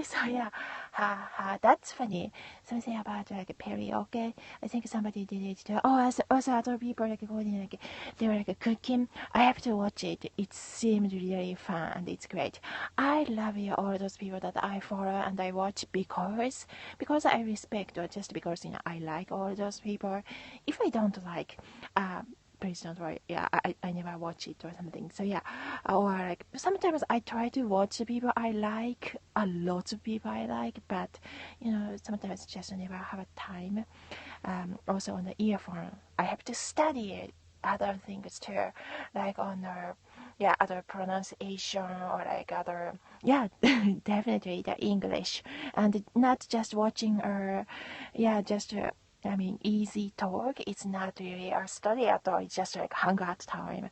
So yeah, that's funny. Something about like Perry. Okay, I think somebody did it too. Oh, also other people like going like they were like cooking. I have to watch it. It seemed really fun and it's great. I love all those people that I follow and I watch because I respect, or just because I like all those people. If I don't like, please don't worry. Yeah, I never watch it or something. So yeah, or like sometimes I try to watch the people I like, a lot of people I like, but sometimes just never have a time. Also on the earphone, I have to study it. Other things too, like on the other pronunciation or like other definitely the English, and not just watching just easy talk. It's not really a study at all. It's just like hangout time.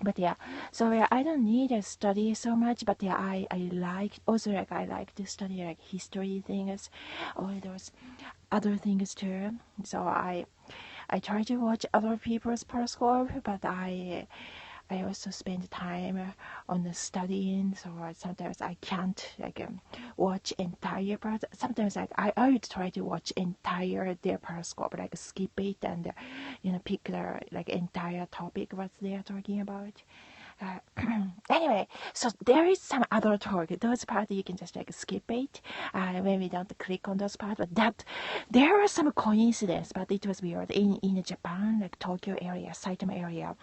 But yeah, so yeah, I don't need to study so much, but yeah, I like also like I like to study like history things, all those other things too. So I try to watch other people's horoscope, but I also spend time on the studying, so sometimes I can't watch entire part. Sometimes I would try to watch entire their horoscope, like skip it and pick the entire topic what they are talking about. Anyway, so there is some other talk. Those parts you can just skip it when we don't click on those parts. But that there are some coincidence, but it was weird in Japan, like Tokyo area, Saitama area.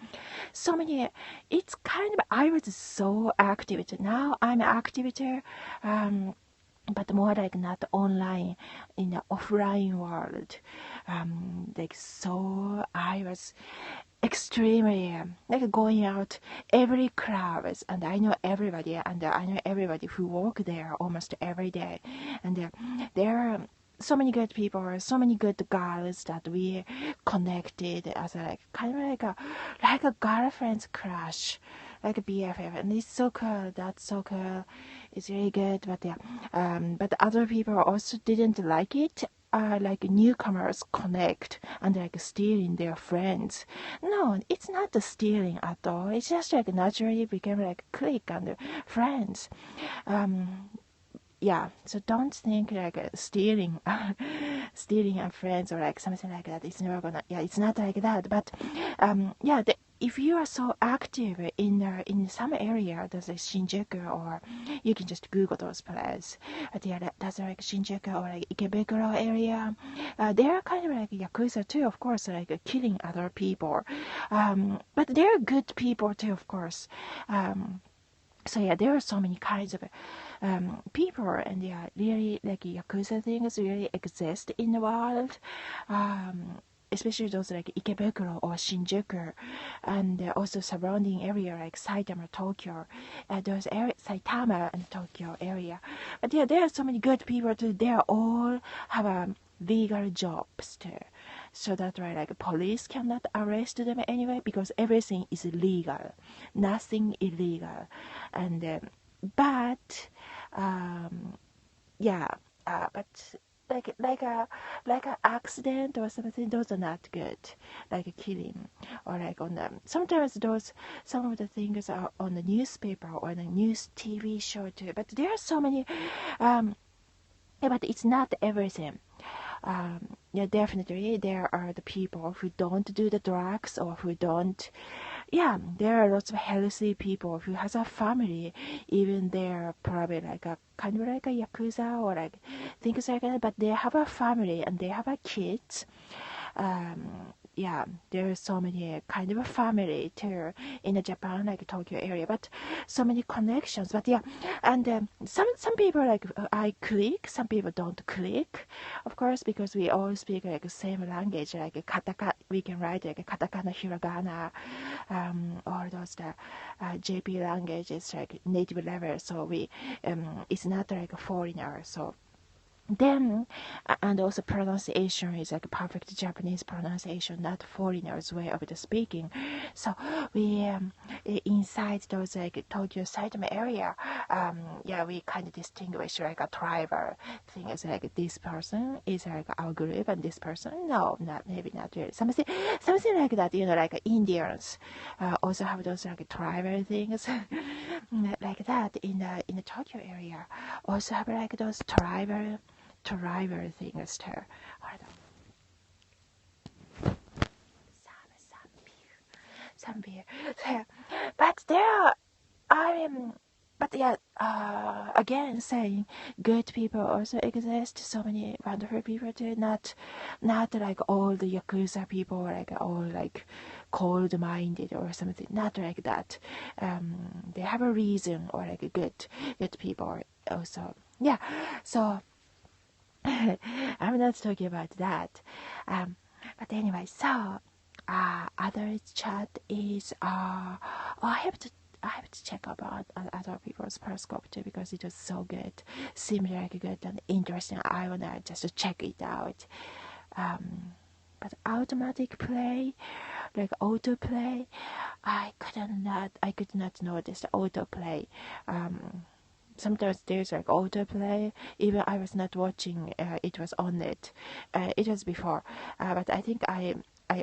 So many. It's kind of I was so active. Now I'm active too. But more like not online, in the offline world. So I was extremely going out every clubs, and I know everybody, and I know everybody who work there almost every day, and there are so many good people, so many good girls that we connected as kind of like a girlfriend's crush, like a BFF, and it's so cool. That's so cool. It's really good, but but other people also didn't like it. Like newcomers connect and stealing their friends. No, it's not the stealing at all. It's just naturally became clique and friends. So don't think stealing stealing a friends or something like that. It's never gonna. Yeah, it's not like that. But if you are so active in some area, there's Shinjuku, or you can just Google those places. But that's Shinjuku or Ikebukuro area. They are kind of yakuza too, of course, killing other people. But they're good people too, of course. So yeah, there are so many kinds of people, and really yakuza things really exist in the world. Especially those Ikebukuro or Shinjuku, and also surrounding area like Saitama, Tokyo, those Saitama and Tokyo area. But there are so many good people too. They all have legal jobs too, so that police cannot arrest them anyway because everything is legal, nothing illegal, and but like a accident or something, those are not good, like a killing or on them. Sometimes some of the things are on the newspaper or the news TV show too, but there are so many but it's not everything. Definitely there are the people who don't do the drugs or who don't. There are lots of healthy people who has a family, even they're probably kind of like a yakuza or things like that, but they have a family and they have a kids. There are so many kind of a family too in the Japan, Tokyo area, but so many connections. But and some people I click, some people don't click, of course, because we all speak the same language, katakana. We can write katakana, hiragana, all those JP languages native level. So we it's not a foreigner. So. Then, and also pronunciation is perfect Japanese pronunciation, not foreigners' way of the speaking. So we inside those Tokyo Saitama area, we kind of distinguish a tribal thing. Is this person is our group, and this person, no, maybe not really. Something like that. Like Indians also have those tribal things like that in the Tokyo area also have like those tribal things too. Hold on. Some beer. So, but there are, I am, but yeah, again saying good people also exist. So many wonderful people too. Not like all the yakuza people, like all like cold-minded or something. Not like that. They have a reason, or like good people also. Yeah. So I'm not talking about that. But anyway, so other chat is I have to check about other people's Periscope too, because it was so good. Seemed like good and interesting. I wanna just check it out. But automatic play, like autoplay, I could not notice the autoplay. Sometimes there's like autoplay. Even I was not watching. It was on it. It was before, but I think I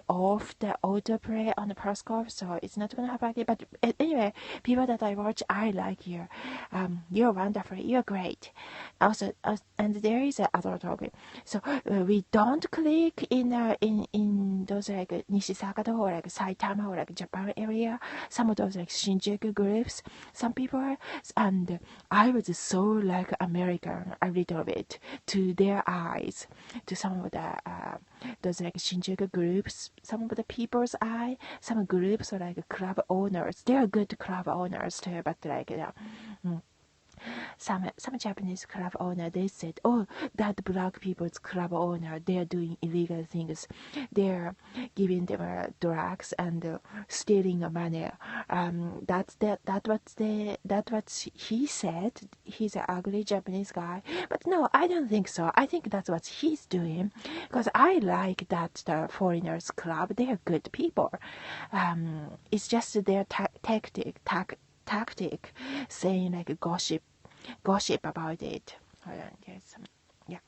off the autoplay on the Periscope, so it's not gonna happen again. But anyway, people that I watch, I like you. You're wonderful. You're great. Also, and there is another topic. So we don't click in those like Nishisakado or like Saitama or like Japan area. Some of those like Shinjuku groups. Some people, and I was so like American a little bit to their eyes, to some of the those like Shinjuku groups, some of the people's eye, some groups are like club owners. They are good club owners too, but like some Japanese club owner, they said, oh, that black people's club owner, they are doing illegal things. They're giving them drugs and stealing money. That's what he said. He's an ugly Japanese guy. But no, I don't think so. I think that's what he's doing, because I like that foreigners club. They are good people. It's just their tactic, saying like gossip about it. Hold on, there's some, yeah,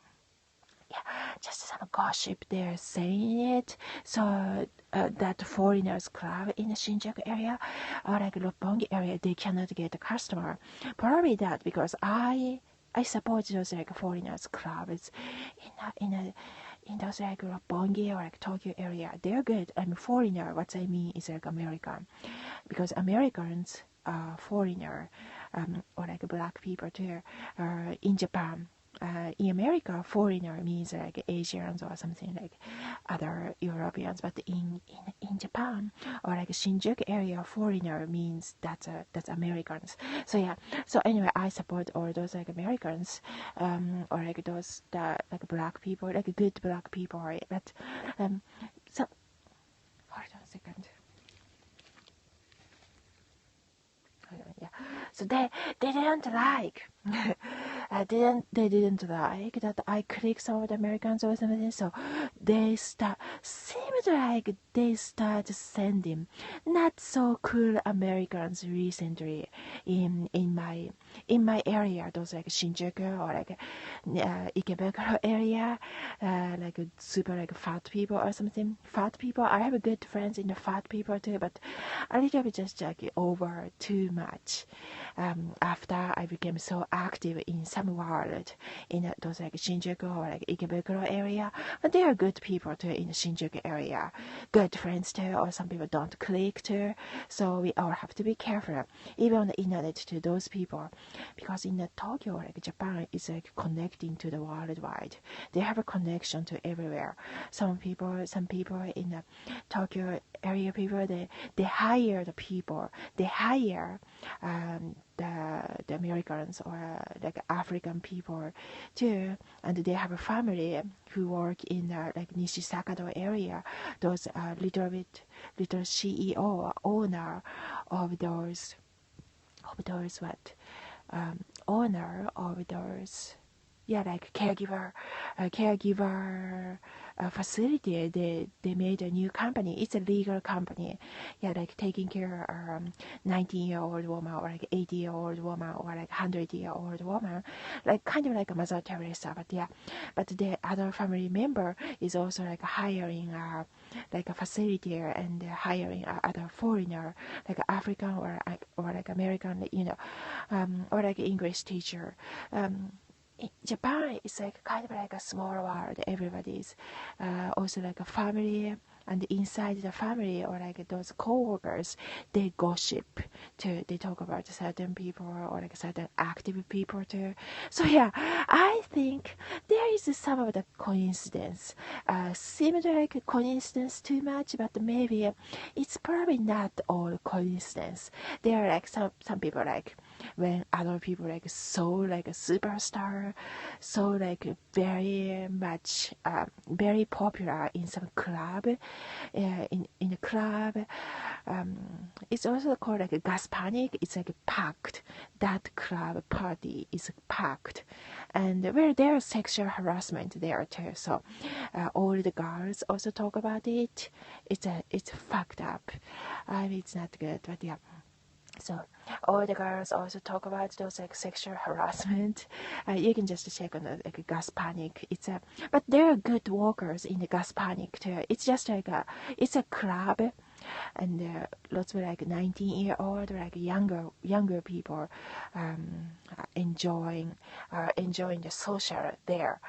just some gossip. They're saying it. So that foreigners club in the Shinjuku area or like Roppongi area, they cannot get a customer. Probably that because I support those like foreigners clubs in those like Roppongi or like Tokyo area. They're good. I'm foreigner. What I mean is like American, because Americans foreigner or like black people too in Japan. In America, foreigner means like Asians or something like other Europeans, but in Japan or like Shinjuku area, foreigner means that's Americans. So yeah. So anyway, I support all those like Americans or like those like black people, like good black people. Right? But so hold on a second. Yeah. So they didn't like they didn't like that I click some of the Americans or something. So they seemed like they start sending not so cool Americans recently in my area. Those like Shinjuku or like Ikebukuro area, like super like fat people or something. Fat people. I have good friends in the fat people too, but a little bit just like over too much. After I became so active in some world in those like Shinjuku or like Ikebukuro area, but they are good people too in the Shinjuku area, good friends too, or some people don't click too. So we all have to be careful, even on the internet, to those people, because in the Tokyo, like Japan, is like connecting to the worldwide. They have a connection to everywhere. Some people in the Tokyo area, people they hire the people, they hire the Americans or like African people too, and they have a family who work in like Nishisakado area. Those little CEO owner of those what owner of those yeah, like caregiver facility. They made a new company. It's a legal company. Yeah, like taking care of 19-year-old woman or like 80-year-old woman or like 100-year-old woman, like kind of like a Mother Teresa. But yeah, but the other family member is also like hiring like a facilitator and hiring other foreigner, like African or like American, or like English teacher. Japan is like kind of like a small world. Everybody's also like a family, and inside the family or like those co-workers, they gossip too. They talk about certain people or like certain active people too. So yeah, I think there is some of the coincidence. Seemed like coincidence too much, but maybe it's probably not all coincidence. There are like some people like when other people like so like a superstar, so like very much very popular in some club, in a club. It's also called like a gas panic. It's like packed. That club party is packed, and where there's sexual harassment there too. So all the girls also talk about it. It's fucked up. It's not good, but yeah. So all the girls also talk about those like sexual harassment. You can just check on the like gas panic. But there are good workers in the gas panic too. It's just like it's a club, and lots of like 19-year-old like younger people enjoying the social there.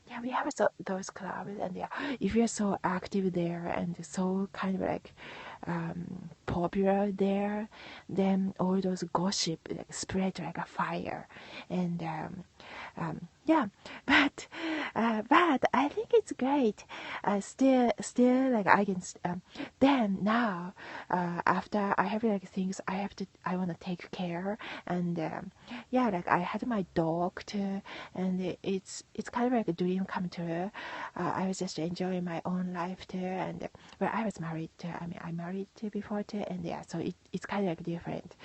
Yeah, we have those clubs, and yeah, if you're so active there and so kind of like popular there, then all those gossip like, spread like a fire, and yeah, but I think it's great. Still like I can. Then now, after I have like things I want to take care, and yeah, like I had my dog too, and it's kind of like a dream come true. I was just enjoying my own life too, and well, I was married too. I mean, I married too before too, and yeah, so it's kind of like different.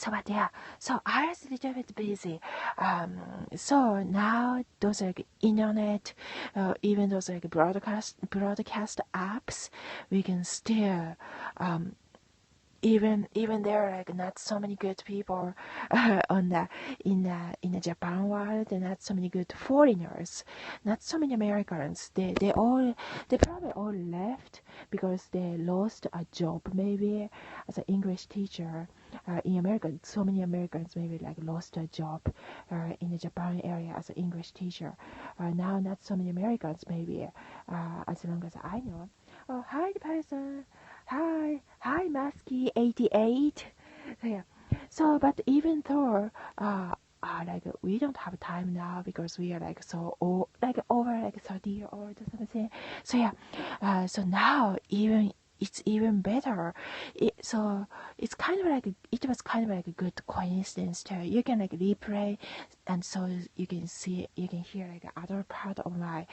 But yeah, so I was a little bit busy. So now those like internet, even those like broadcast apps, we can still even there are like not so many good people on the in the Japan world, and not so many good foreigners, not so many Americans. They probably all left because they lost a job maybe as an English teacher in America. So many Americans maybe like lost a job in the Japan area as an English teacher. Now not so many Americans maybe as long as I know. Oh, hi person. Hi, Musky88. Yeah. So, but even though, like we don't have time now because we are like so old, like over like 30 or something. So yeah, so now it's even better. So it's kind of like it was kind of like a good coincidence too. You can like replay, and so you can hear like other part of my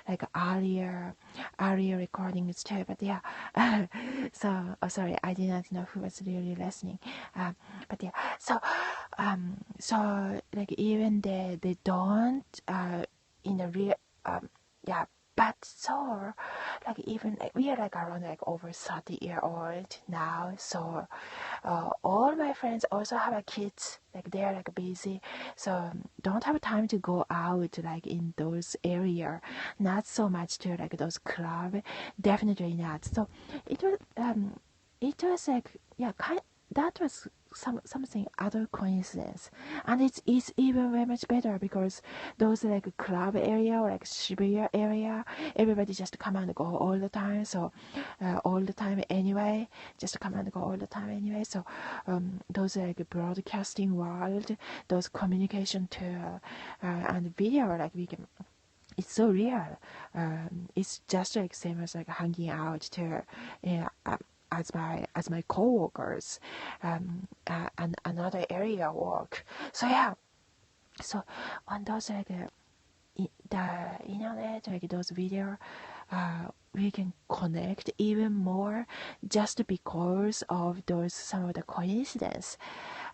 like earlier recordings too. But yeah, so sorry, I did not know who was really listening. But yeah, so like even they don't in a real yeah. But so, like even like, we are like around like over 30-year-old now. So all my friends also have a kids. Like they're like busy, so don't have time to go out like in those area. Not so much to like those club. Definitely not. So it was like yeah, that was something other coincidence, and it's even very much better because those like club area or like Shibuya area, everybody just come and go all the time. So all the time anyway, just come and go all the time anyway. So those like broadcasting world, those communication tool and video, like we can. It's so real. It's just like same as like hanging out to as my coworkers and another area work. So yeah, so on those like the internet, like those video, we can connect even more just because of those some of the coincidence.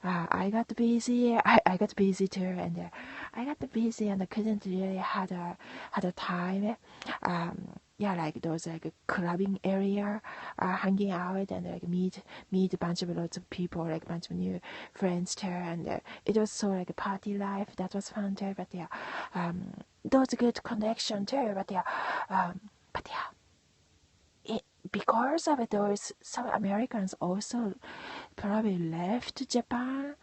I got busy. I got busy too, and I got busy and couldn't really had a time. Yeah, like those like clubbing area, hanging out and like meet a bunch of lots of people, like bunch of new friends too, and it was so like a party life. That was fun too. But yeah, those good connection too. But yeah, because of those, some Americans also probably left Japan